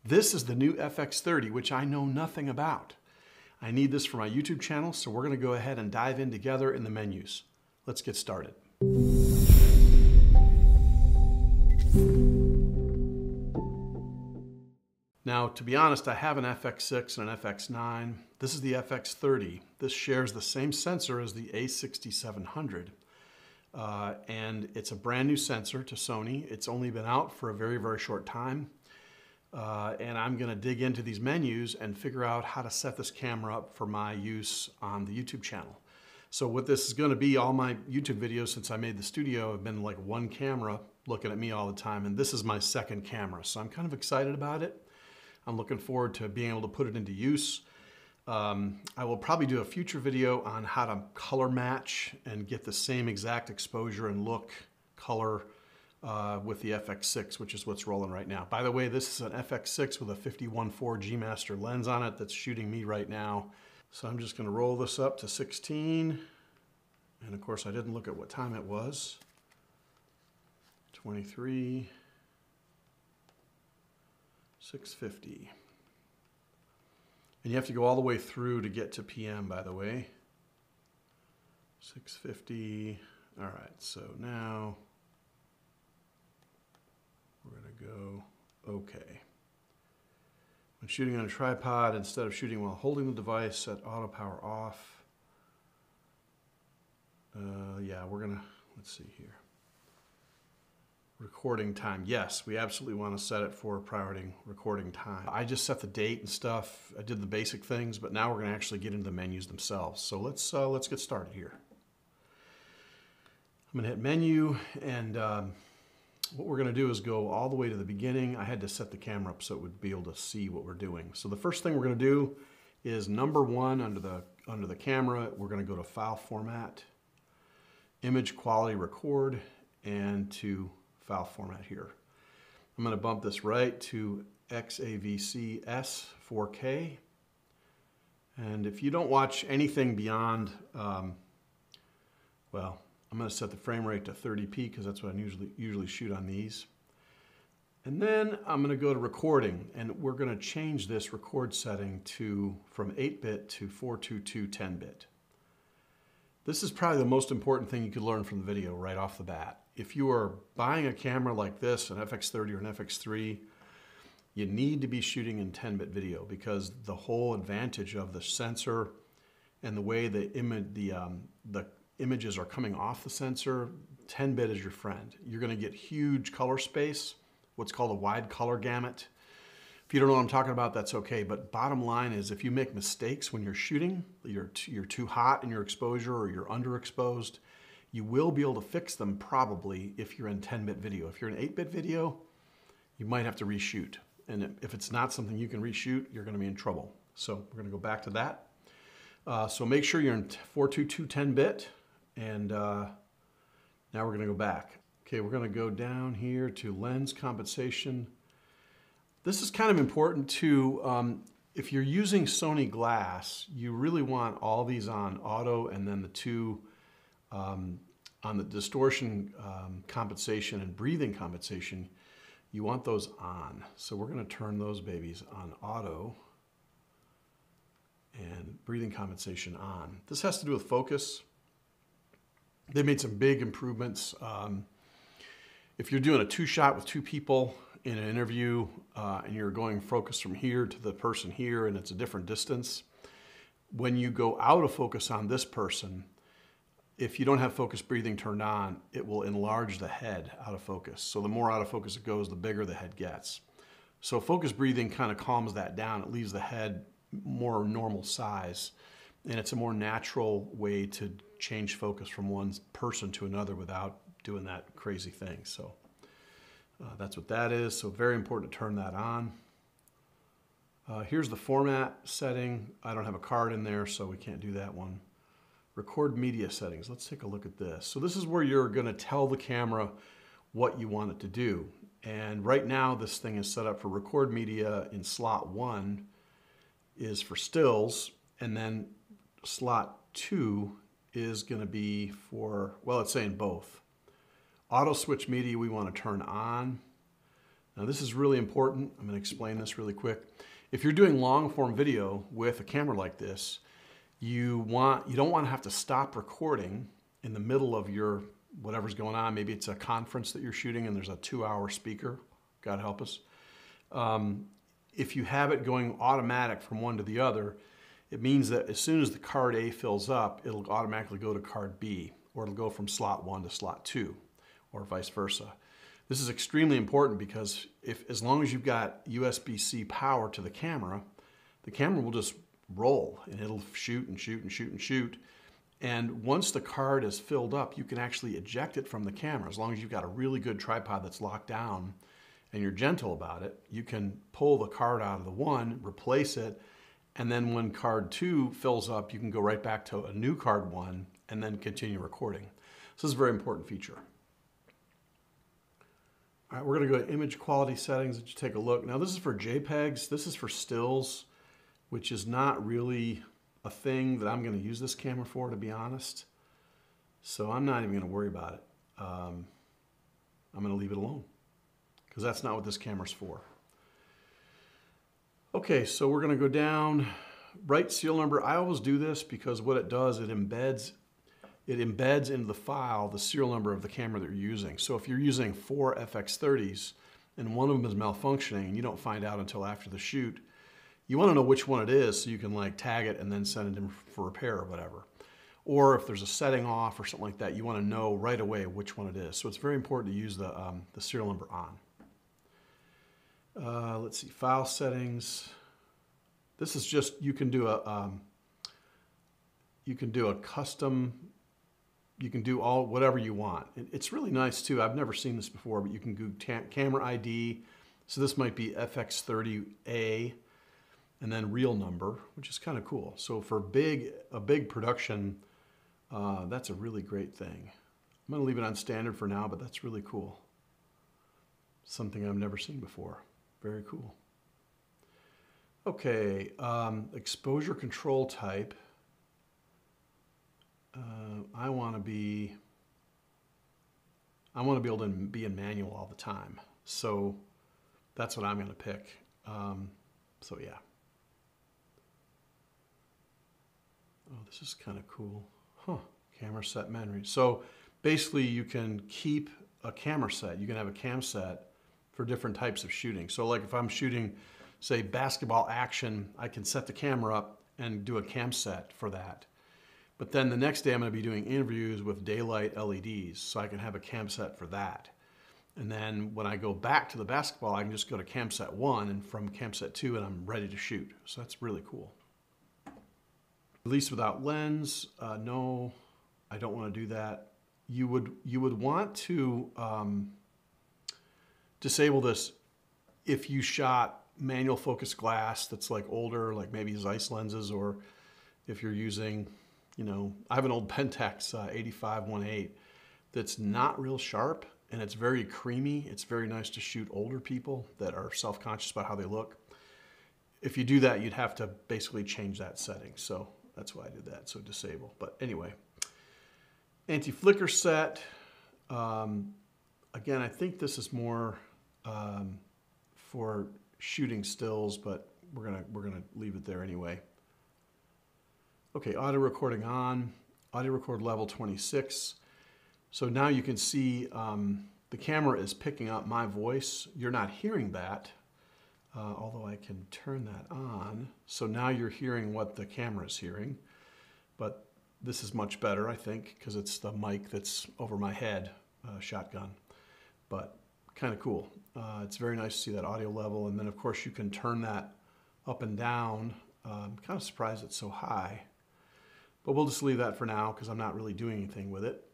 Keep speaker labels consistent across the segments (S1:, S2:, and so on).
S1: This is the new FX30, which I know nothing about. I need this for my YouTube channel, so we're going to go ahead and dive in together in the menus. Let's get started. Now, to be honest, I have an FX6 and an FX9. This is the FX30. This shares the same sensor as the A6700. And it's a brand new sensor to Sony. It's only been out for a very, very short time. And I'm going to dig into these menus and figure out how to set this camera up for my use on the YouTube channel. So what this is going to be, all my YouTube videos since I made the studio have been like one camera looking at me all the time. And this is my second camera. So I'm kind of excited about it. I'm looking forward to being able to put it into use. I will probably do a future video on how to color match and get the same exact exposure and look, color with the FX6, which is what's rolling right now. By the way, this is an FX6 with a 51.4 G Master lens on it that's shooting me right now. So I'm just going to roll this up to 16. And of course, I didn't look at what time it was. 23. 650. And you have to go all the way through to get to PM, by the way. 650. All right, so now we're going to go OK. When shooting on a tripod, instead of shooting while holding the device, set auto power off. Yeah, we're going to, let's see here. Recording time. Yes, we absolutely want to set it for priority recording time. I just set the date and stuff. I did the basic things, but now we're going to actually get into the menus themselves. So let's get started here. I'm going to hit menu, and what we're going to do is go all the way to the beginning. I had to set the camera up so it would be able to see what we're doing. So the first thing we're going to do is number one under the camera. We're going to go to File Format, Image Quality Record, and to File Format here. I'm going to bump this right to XAVC-S 4K. And if you don't watch anything beyond, well, I'm going to set the frame rate to 30p because that's what I usually shoot on these. And then I'm going to go to recording, and we're going to change this record setting from 8-bit to 422 10-bit. This is probably the most important thing you could learn from the video right off the bat. If you are buying a camera like this, an FX30 or an FX3, you need to be shooting in 10-bit video because the whole advantage of the sensor and the way the images are coming off the sensor, 10-bit is your friend. You're going to get huge color space, what's called a wide color gamut. If you don't know what I'm talking about, that's okay. But bottom line is if you make mistakes when you're shooting, you're too hot in your exposure or you're underexposed, you will be able to fix them probably if you're in 10-bit video. If you're in 8-bit video, you might have to reshoot. And if it's not something you can reshoot, you're going to be in trouble. So we're going to go back to that. So make sure you're in 422 10-bit. And now we're going to go back. Okay, we're going to go down here to lens compensation. This is kind of important to, if you're using Sony glass, you really want all these on auto and then the two on the distortion compensation and breathing compensation, you want those on. So we're going to turn those babies on auto and breathing compensation on. This has to do with focus. They made some big improvements. If you're doing a two-shot with two people in an interview and you're going focus from here to the person here and it's a different distance, when you go out of focus on this person, if you don't have focus breathing turned on, it will enlarge the head out of focus. So the more out of focus it goes, the bigger the head gets. So focus breathing kind of calms that down. It leaves the head more normal size. And it's a more natural way to change focus from one person to another without doing that crazy thing. So that's what that is. So very important to turn that on. Here's the format setting. I don't have a card in there, so we can't do that one. Record media settings. Let's take a look at this. So this is where you're going to tell the camera what you want it to do. And right now this thing is set up for record media in slot 1 is for stills, and then slot 2 is going to be for, well, it's saying both. Auto switch media we want to turn on. Now this is really important. I'm going to explain this really quick. If you're doing long form video with a camera like this, you don't want to have to stop recording in the middle of your whatever's going on. Maybe it's a conference that you're shooting and there's a 2-hour speaker. God help us. If you have it going automatic from one to the other, it means that as soon as the card A fills up, it'll automatically go to card B, or it'll go from slot 1 to slot 2, or vice versa. This is extremely important because as long as you've got USB-C power to the camera will just roll and it'll shoot and shoot and shoot and shoot. And once the card is filled up, you can actually eject it from the camera. As long as you've got a really good tripod that's locked down and you're gentle about it, you can pull the card out of the one, replace it, and then when card 2 fills up, you can go right back to a new card 1 and then continue recording. So this is a very important feature. All right, we're going to go to image quality settings and take a look. Now this is for JPEGs. This is for stills, which is not really a thing that I'm going to use this camera for, to be honest. So I'm not even going to worry about it. I'm going to leave it alone because that's not what this camera's for. Okay, so we're going to go down, write serial number. I always do this because what it does, it embeds into the file the serial number of the camera that you're using. So if you're using 4 FX30s and one of them is malfunctioning and you don't find out until after the shoot, you want to know which one it is so you can like tag it and then send it in for repair or whatever. Or if there's a setting off or something like that, you want to know right away which one it is. So it's very important to use the serial number on. Let's see, file settings. This is just, you can do a custom, you can do whatever you want. It's really nice too. I've never seen this before, but you can do camera ID. So this might be FX30A and then real number, which is kind of cool. So for a big production, that's a really great thing. I'm going to leave it on standard for now, but that's really cool. Something I've never seen before. Very cool. Okay, exposure control type. I want to be able to be in manual all the time. So that's what I'm going to pick. So yeah. Oh, this is kind of cool. Huh, camera set memory. So basically you can keep a camera set. You can have a cam set for different types of shooting. So like if I'm shooting, say, basketball action, I can set the camera up and do a cam set for that. But then the next day I'm going to be doing interviews with daylight LEDs, so I can have a cam set for that. And then when I go back to the basketball, I can just go to cam set 1 and from cam set 2 and I'm ready to shoot. So that's really cool. Release without lens, no, I don't want to do that. You would want to disable this if you shot manual focus glass that's like older, like maybe Zeiss lenses, or if you're using, you know, I have an old Pentax 85-1.8 that's not real sharp and it's very creamy. It's very nice to shoot older people that are self-conscious about how they look. If you do that, you'd have to basically change that setting. So that's why I did that, so disable. But anyway, anti-flicker set. Again, I think this is more for shooting stills, but we're gonna leave it there anyway. Okay, audio recording on, audio record level 26. So now you can see the camera is picking up my voice. You're not hearing that, although I can turn that on. So now you're hearing what the camera is hearing, but this is much better, I think, because it's the mic that's over my head, shotgun, but kind of cool. It's very nice to see that audio level, and then of course you can turn that up and down. I'm kind of surprised it's so high, but we'll just leave that for now because I'm not really doing anything with it.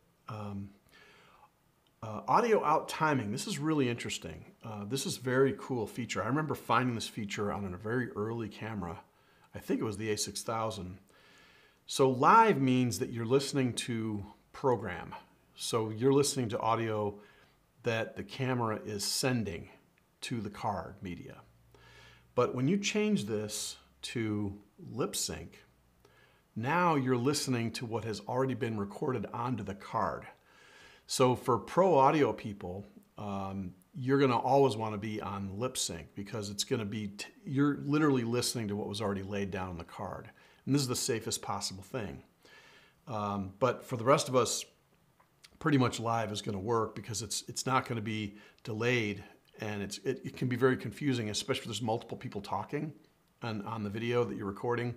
S1: Audio out timing. This is really interesting. This is a very cool feature. I remember finding this feature on a very early camera. I think it was the A6000. So live means that you're listening to program. So you're listening to audio that the camera is sending to the card media. But when you change this to lip sync, now you're listening to what has already been recorded onto the card. So for pro audio people, you're going to always want to be on lip sync because it's going to be, you're literally listening to what was already laid down on the card. And this is the safest possible thing. But for the rest of us, pretty much live is going to work because it's not going to be delayed, and it can be very confusing, especially if there's multiple people talking on the video that you're recording.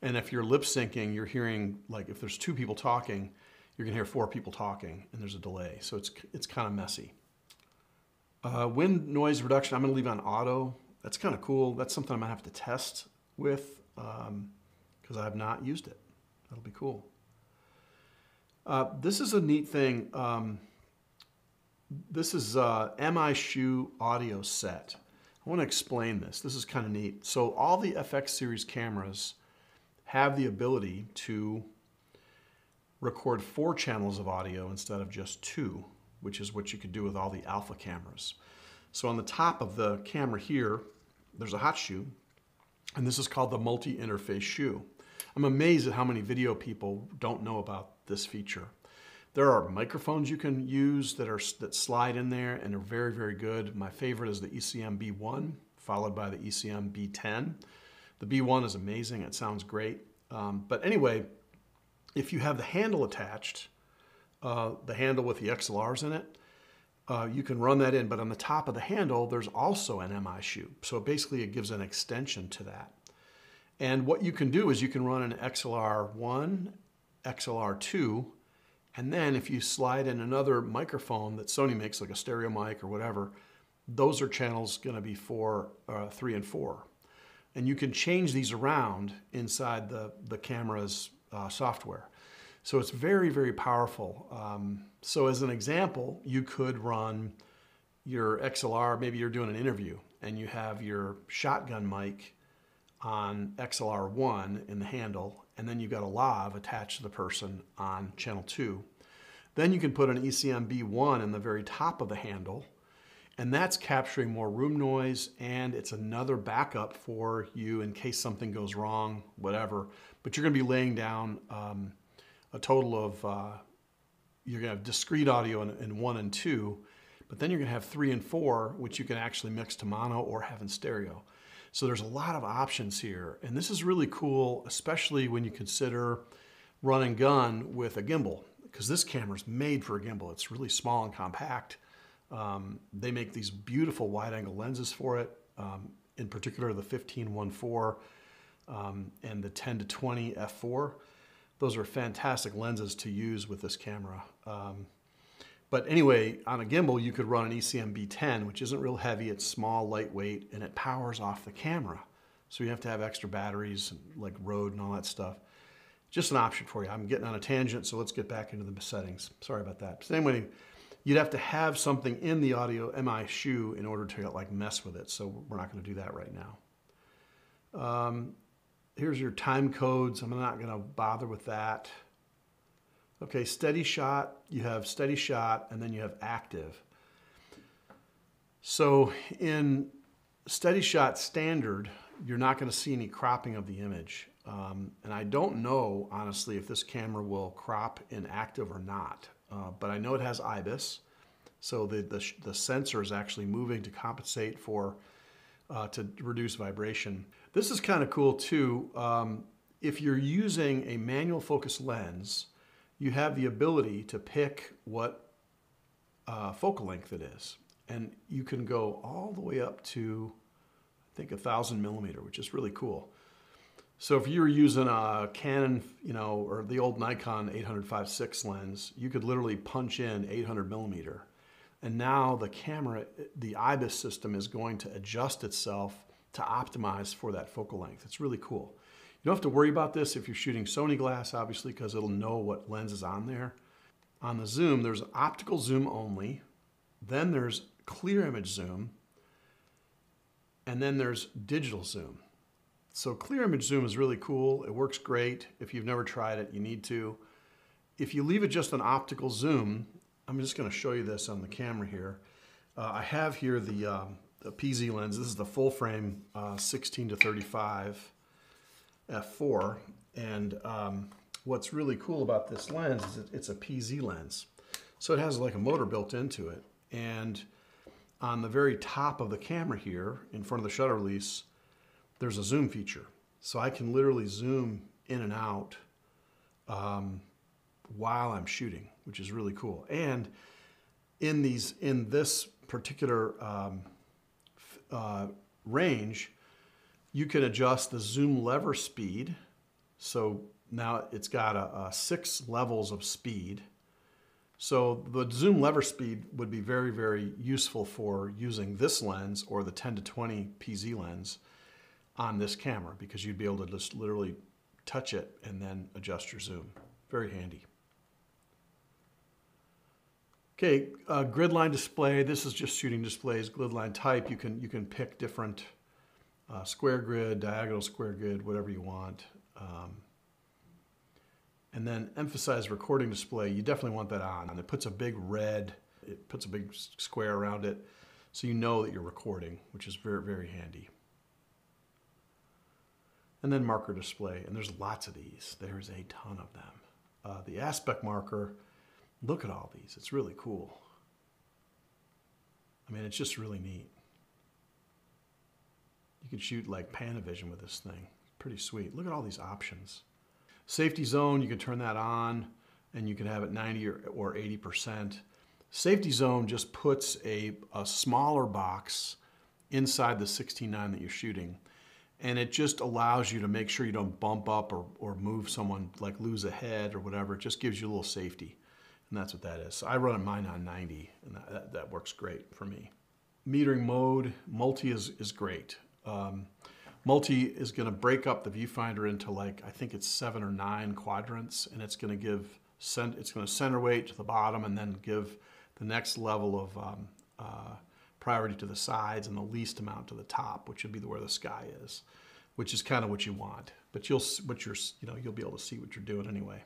S1: And if you're lip syncing, you're hearing, like if there's 2 people talking, you're going to hear 4 people talking, and there's a delay. So it's kind of messy. Wind noise reduction, I'm going to leave on auto. That's kind of cool. That's something I'm going to have to test with because I have not used it. That'll be cool. This is a neat thing. This is MI Shoe audio set. I want to explain this. This is kind of neat. So all the FX series cameras have the ability to record 4 channels of audio instead of just 2, which is what you could do with all the alpha cameras. So on the top of the camera here, there's a hot shoe, and this is called the Multi-Interface Shoe. I'm amazed at how many video people don't know about this feature. There are microphones you can use that slide in there and are very, very good. My favorite is the ECM B1, followed by the ECM B10. The B1 is amazing. It sounds great. But anyway, if you have the handle attached, the handle with the XLRs in it, you can run that in. But on the top of the handle, there's also an MI shoe. So basically, it gives an extension to that. And what you can do is you can run an XLR1, XLR2, and then if you slide in another microphone that Sony makes, like a stereo mic or whatever, those are channels going to be 3 and 4. And you can change these around inside the camera's software. So it's very, very powerful. So as an example, you could run your XLR, maybe you're doing an interview, and you have your shotgun mic on XLR1 in the handle, and then you've got a lav attached to the person on channel 2. Then you can put an ECM B1 in the very top of the handle, and that's capturing more room noise, and it's another backup for you in case something goes wrong, whatever. But you're going to be laying down a total of, you're going to have discrete audio in 1 and 2, but then you're going to have 3 and 4, which you can actually mix to mono or have in stereo. So there's a lot of options here, and this is really cool, especially when you consider run and gun with a gimbal, because this camera is made for a gimbal. It's really small and compact. They make these beautiful wide-angle lenses for it, in particular the 15-1.4 and the 10-20 f4. Those are fantastic lenses to use with this camera. But anyway, on a gimbal, you could run an ECM B10, which isn't real heavy. It's small, lightweight, and it powers off the camera. So you have to have extra batteries, like Rode and all that stuff. Just an option for you. I'm getting on a tangent, so let's get back into the settings. Sorry about that. So anyway, you'd have to have something in the audio MI shoe in order to like mess with it. So we're not going to do that right now. Here's your time codes. I'm not going to bother with that. Okay, steady shot, you have steady shot, and then you have active. So in steady shot standard, you're not going to see any cropping of the image. And I don't know, honestly, if this camera will crop in active or not. But I know it has IBIS, so the sensor is actually moving to compensate for, to reduce vibration. This is kind of cool too. If you're using a manual focus lens, you have the ability to pick what focal length it is. And you can go all the way up to, I think, 1,000 millimeter, which is really cool. So if you're using a Canon, or the old Nikon 800-5.6 lens, you could literally punch in 800 millimeter. And now the camera, the IBIS system is going to adjust itself to optimize for that focal length. It's really cool. You don't have to worry about this if you're shooting Sony glass, obviously, because it'll know what lens is on there. On the zoom, there's optical zoom only, then there's clear image zoom, and then there's digital zoom. So clear image zoom is really cool. It works great. If you've never tried it, you need to. If you leave it just an optical zoom, I'm just going to show you this on the camera here. I have here the PZ lens. This is the full frame 16-35 f4, and what's really cool about this lens is it's a PZ lens. So it has like a motor built into it, and on the very top of the camera here, in front of the shutter release, there's a zoom feature. So I can literally zoom in and out while I'm shooting, which is really cool. And in this particular range, you can adjust the zoom lever speed. So now it's got 6 levels of speed. So the zoom lever speed would be very, very useful for using this lens or the 10 to 20 PZ lens on this camera, because you'd be able to just literally touch it and then adjust your zoom. Very handy. Okay, Gridline display. This is just shooting displays. Gridline type. You can pick different square grid, diagonal square grid, whatever you want. And then emphasize recording display. You definitely want that on. And it puts a big square around it, so you know that you're recording, which is very, very handy. And then marker display, and there's lots of these. There's a ton of them. The aspect marker, look at all these. It's really cool. I mean, it's just really neat. You can shoot like Panavision with this thing. Pretty sweet. Look at all these options. Safety zone, you can turn that on, and you can have it 90 or 80%. Safety zone just puts a smaller box inside the 16:9 that you're shooting. And it just allows you to make sure you don't bump up or move someone, like lose a head or whatever. It just gives you a little safety. And that's what that is. So I run mine on 90, and that works great for me. Metering mode, multi is great. Multi is going to break up the viewfinder into, like, I think it's 7 or 9 quadrants, and it's going to center weight to the bottom and then give the next level of priority to the sides and the least amount to the top, which would be where the sky is, which is kind of what you want. But you'll be able to see what you're doing anyway.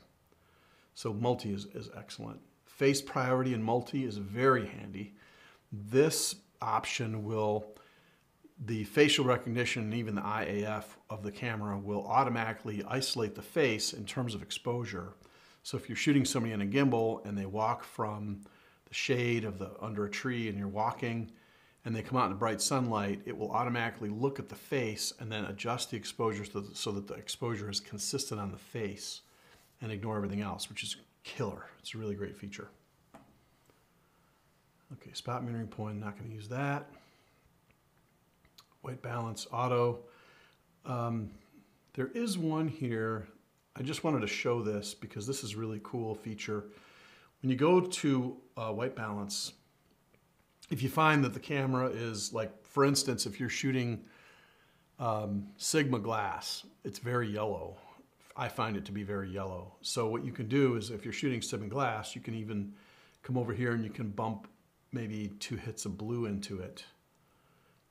S1: So multi is excellent. Face priority in multi is very handy. This option the facial recognition and even the IAF of the camera will automatically isolate the face in terms of exposure. So if you're shooting somebody in a gimbal and they walk from the shade of under a tree and you're walking and they come out in bright sunlight, it will automatically look at the face and then adjust the exposure so that the exposure is consistent on the face and ignore everything else, which is killer. It's a really great feature. Okay, spot metering point, not going to use that. White balance, auto. There is one here. I just wanted to show this because this is a really cool feature. When you go to white balance, if you find that the camera is, like, for instance, if you're shooting Sigma glass, it's very yellow. I find it to be very yellow. So what you can do is, if you're shooting Sigma glass, you can even come over here and you can bump maybe 2 hits of blue into it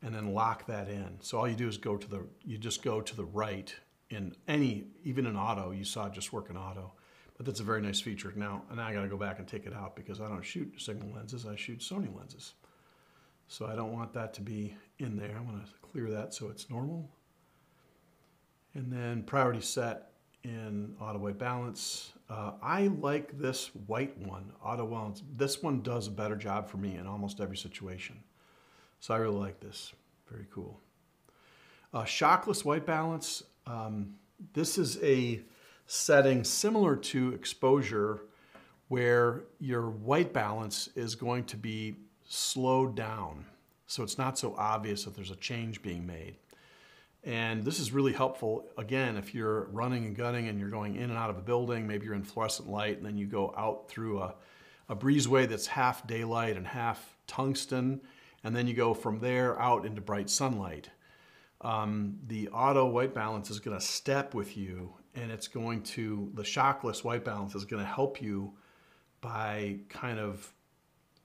S1: and then lock that in. So all you do is just go to the right in even in auto. You saw it just work in auto, but that's a very nice feature. Now I got to go back and take it out because I don't shoot Sigma lenses. I shoot Sony lenses. So I don't want that to be in there. I'm going to clear that so it's normal. And then priority set in auto white balance. I like this white one, auto balance. This one does a better job for me in almost every situation. So I really like this. Very cool. Shockless white balance. This is a setting similar to exposure where your white balance is going to be slowed down. So it's not so obvious that there's a change being made. And this is really helpful, again, if you're running and gunning and you're going in and out of a building, maybe you're in fluorescent light and then you go out through a breezeway that's half daylight and half tungsten, and then you go from there out into bright sunlight. The auto white balance is going to step with you, and the shockless white balance is going to help you by kind of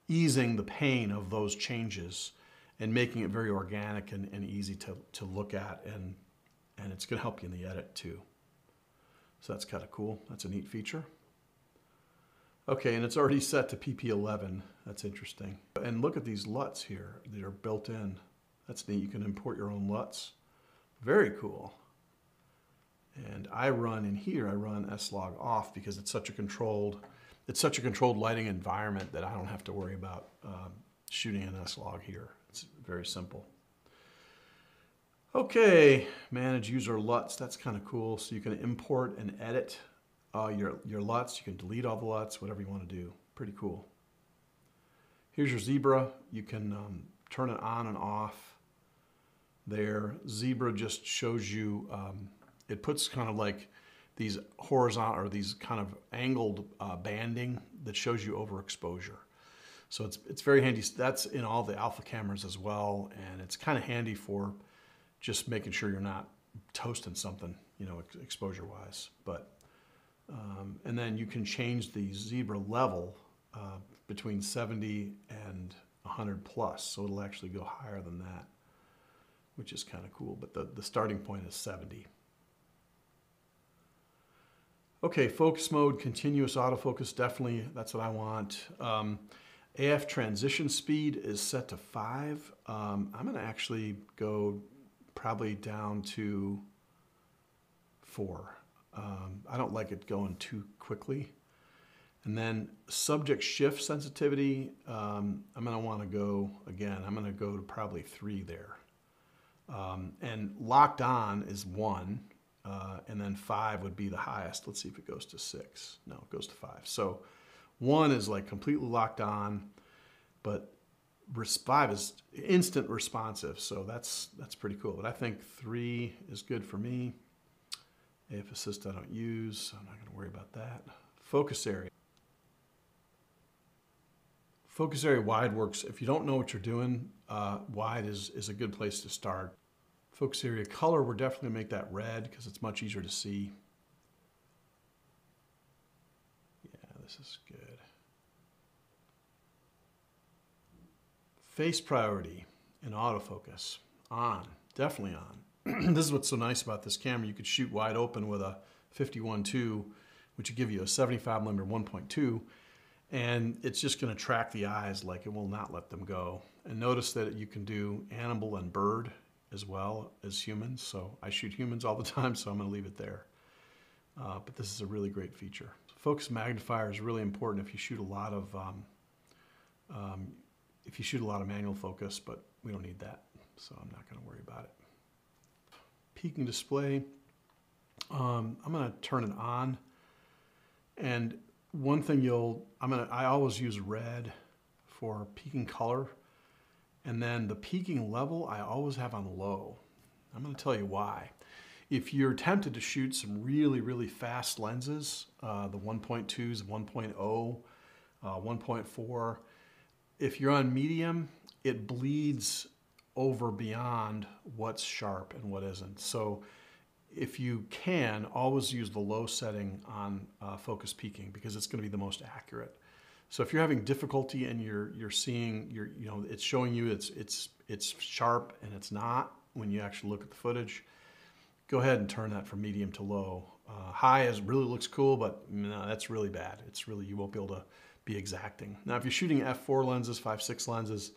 S1: easing the pain of those changes and making it very organic and easy to look at, and it's going to help you in the edit too. So that's kind of cool. That's a neat feature. Okay, and it's already set to PP11. That's interesting. And look at these Luts here. They are built in. That's neat. You can import your own Luts. Very cool. And I run S-Log off because it's such a controlled lighting environment that I don't have to worry about shooting an S-Log here. It's very simple. Okay, manage user LUTs. That's kind of cool. So you can import and edit your LUTs. You can delete all the LUTs, whatever you want to do. Pretty cool. Here's your zebra. You can turn it on and off there. Zebra just shows you, it puts kind of like these horizontal or these kind of angled banding that shows you overexposure. So it's very handy. That's in all the alpha cameras as well, and it's kind of handy for just making sure you're not toasting something, you know, exposure-wise. But and then you can change the zebra level between 70 and 100 plus, so it'll actually go higher than that, which is kind of cool. But the starting point is 70. Okay, focus mode, continuous autofocus, definitely, that's what I want. AF transition speed is set to 5. I'm gonna actually go probably down to 4. I don't like it going too quickly. And then subject shift sensitivity, I'm gonna wanna go, again, I'm gonna go to probably 3 there. And locked on is 1. And then 5 would be the highest. Let's see if it goes to 6. No, it goes to 5. So 1 is like completely locked on, but 5 is instant responsive. So that's pretty cool. But I think 3 is good for me. AF assist I don't use, so I'm not going to worry about that. Focus area. Focus area wide works. If you don't know what you're doing, wide is a good place to start. Focus area color, we're definitely going to make that red because it's much easier to see. Yeah, this is good. Face priority and autofocus, on, definitely on. This is what's so nice about this camera. You could shoot wide open with a 51.2, which would give you a 75mm 1.2, and it's just going to track the eyes like it will not let them go. And notice that you can do animal and bird as well as humans. So I shoot humans all the time, so I'm going to leave it there. But this is a really great feature. Focus magnifier is really important if you shoot a lot of manual focus, but we don't need that, so I'm not going to worry about it. Peaking display, I'm going to turn it on, and one thing I always use red for peaking color. And then the peaking level, I always have on low. I'm going to tell you why. If you're tempted to shoot some really, really fast lenses, the 1.2s, 1.0, 1.4, if you're on medium, it bleeds over beyond what's sharp and what isn't. So if you can, always use the low setting on focus peaking because it's going to be the most accurate. So if you're having difficulty and you're seeing, it's showing you it's sharp and it's not when you actually look at the footage, go ahead and turn that from medium to low. High really looks cool, but no, that's really bad. You won't be able to be exacting. Now, if you're shooting f4 lenses, 5.6 lenses,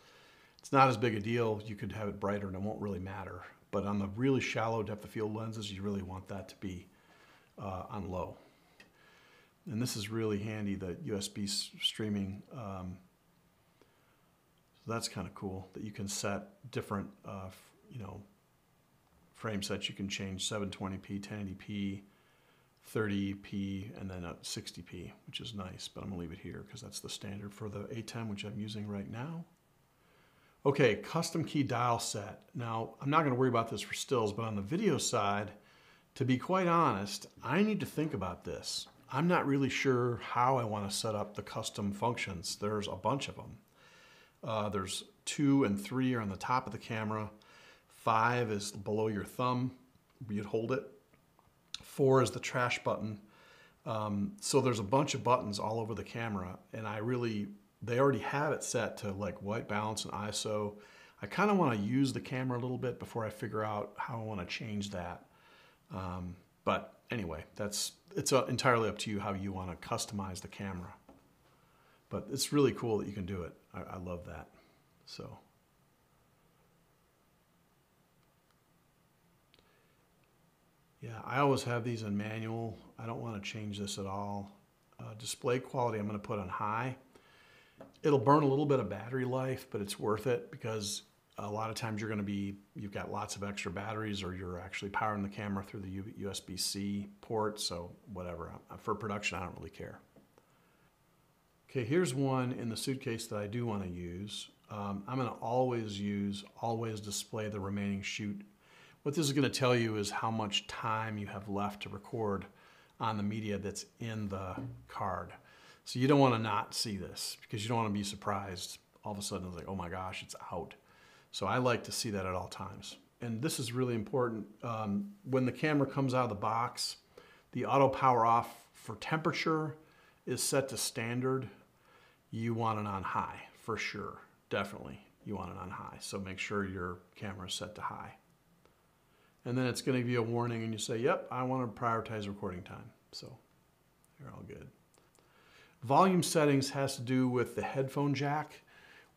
S1: it's not as big a deal. You could have it brighter and it won't really matter. But on the really shallow depth of field lenses, you really want that to be on low. And this is really handy, the USB streaming. So that's kind of cool that you can set different, frame sets. You can change 720p, 1080p, 30p, and then 60p, which is nice. But I'm gonna leave it here because that's the standard for the A10, which I'm using right now. Okay, custom key dial set. Now, I'm not gonna worry about this for stills, but on the video side, to be quite honest, I need to think about this. I'm not really sure how I want to set up the custom functions. There's a bunch of them. There's 2 and 3 are on the top of the camera. 5 is below your thumb. You'd hold it. 4 is the trash button. So there's a bunch of buttons all over the camera, and they already have it set to like white balance and ISO. I kind of want to use the camera a little bit before I figure out how I want to change that. But anyway, it's entirely up to you how you want to customize the camera. But it's really cool that you can do it. I love that. So. Yeah, I always have these in manual. I don't want to change this at all. Display quality I'm going to put on high. It'll burn a little bit of battery life, but it's worth it because a lot of times you've got lots of extra batteries, or you're actually powering the camera through the USB-C port, so whatever. For production, I don't really care. Okay, here's one in the suitcase that I do want to use. I'm going to always display the remaining shoot. What this is going to tell you is how much time you have left to record on the media that's in the card. So you don't want to not see this, because you don't want to be surprised. All of a sudden it's like, oh my gosh, it's out. So I like to see that at all times. And this is really important. When the camera comes out of the box, the auto power off for temperature is set to standard. You want it on high for sure. Definitely you want it on high. So make sure your camera is set to high. And then it's going to give you a warning and you say, yep, I want to prioritize recording time. So you're all good. Volume settings has to do with the headphone jack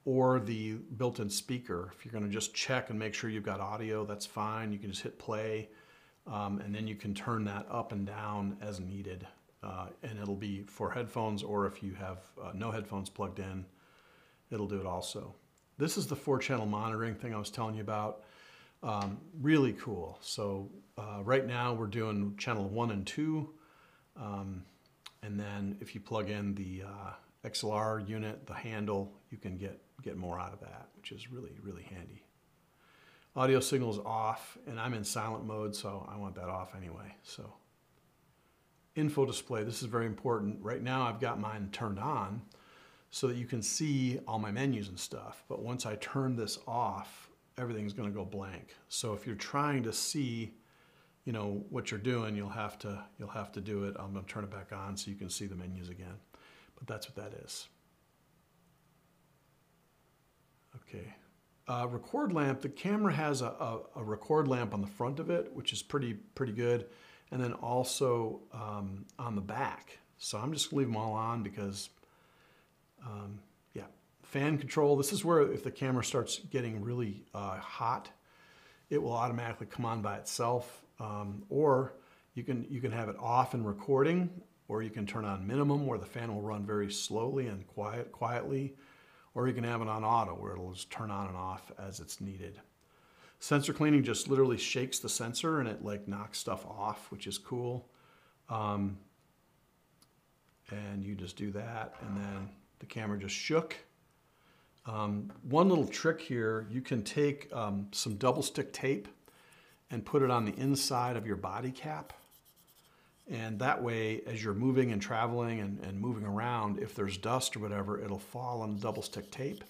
S1: or the built-in speaker. If you're going to just check and make sure you've got audio, that's fine. You can just hit play, and then you can turn that up and down as needed. And it'll be for headphones, or if you have no headphones plugged in, it'll do it also. This is the 4-channel monitoring thing I was telling you about. Really cool. So right now we're doing channel 1 and 2. And then if you plug in the XLR unit, the handle, you can get more out of that, which is really, really handy. Audio signal is off, and I'm in silent mode, so I want that off anyway. So info display, this is very important. Right now I've got mine turned on so that you can see all my menus and stuff. But once I turn this off, everything's going to go blank. So if you're trying to see, you know, what you're doing, you'll have to do it. I'm going to turn it back on so you can see the menus again. But that's what that is. Okay. Record lamp. The camera has a record lamp on the front of it, which is pretty good, and then also on the back. So I'm just going to leave them all on because, yeah. Fan control. This is where if the camera starts getting really hot, it will automatically come on by itself. Or you can have it off and recording, or you can turn on minimum where the fan will run very slowly and quietly, or you can have it on auto where it'll just turn on and off as it's needed. Sensor cleaning just literally shakes the sensor and it like knocks stuff off, which is cool. And you just do that, and then the camera just shook. One little trick here, you can take some double stick tape and put it on the inside of your body cap. And that way, as you're moving and traveling and moving around, if there's dust or whatever, it'll fall on the double stick tape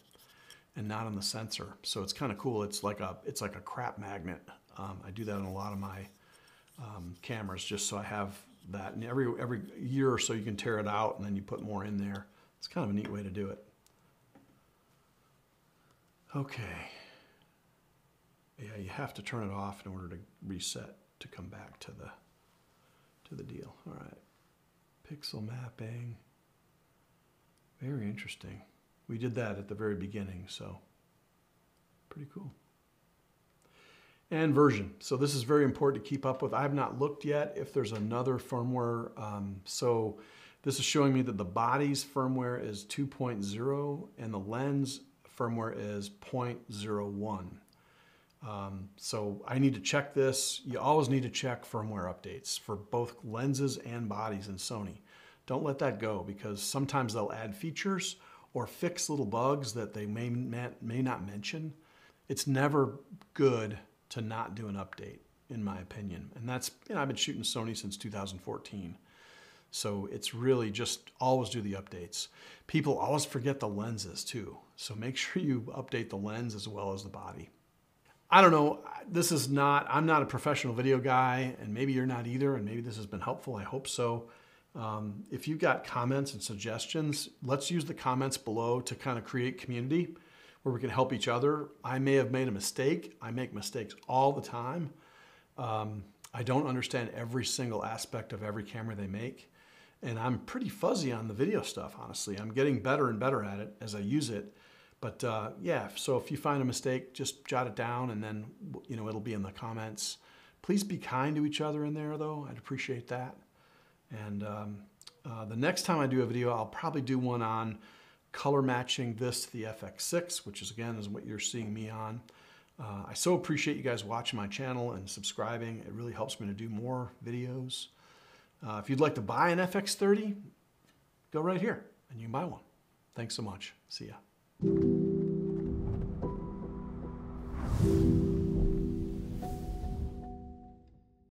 S1: and not on the sensor. So it's kind of cool. It's like a crap magnet. I do that on a lot of my cameras just so I have that. And every year or so you can tear it out and then you put more in there. It's kind of a neat way to do it. Okay. Yeah, you have to turn it off in order to reset to come back to the deal. All right. Pixel mapping. Very interesting. We did that at the very beginning, so pretty cool. And version. So this is very important to keep up with. I have not looked yet if there's another firmware. So this is showing me that the body's firmware is 2.0 and the lens firmware is 0.01. So I need to check this. You always need to check firmware updates for both lenses and bodies in Sony. Don't let that go, because sometimes they'll add features or fix little bugs that they may not mention. It's never good to not do an update, in my opinion. And that's, you know, I've been shooting Sony since 2014. So it's really just always do the updates. People always forget the lenses too. So make sure you update the lens as well as the body. I don't know, I'm not a professional video guy, and maybe you're not either, and maybe this has been helpful, I hope so. If you've got comments and suggestions, let's use the comments below to kind of create community where we can help each other. I may have made a mistake. I make mistakes all the time. I don't understand every single aspect of every camera they make, and I'm pretty fuzzy on the video stuff, honestly. I'm getting better and better at it as I use it. But yeah, so if you find a mistake, just jot it down, and then, you know, it'll be in the comments. Please be kind to each other in there, though. I'd appreciate that. And the next time I do a video, I'll probably do one on color matching this to the FX6, which is again is what you're seeing me on. I so appreciate you guys watching my channel and subscribing. It really helps me to do more videos. If you'd like to buy an FX30, go right here and you can buy one. Thanks so much. See ya.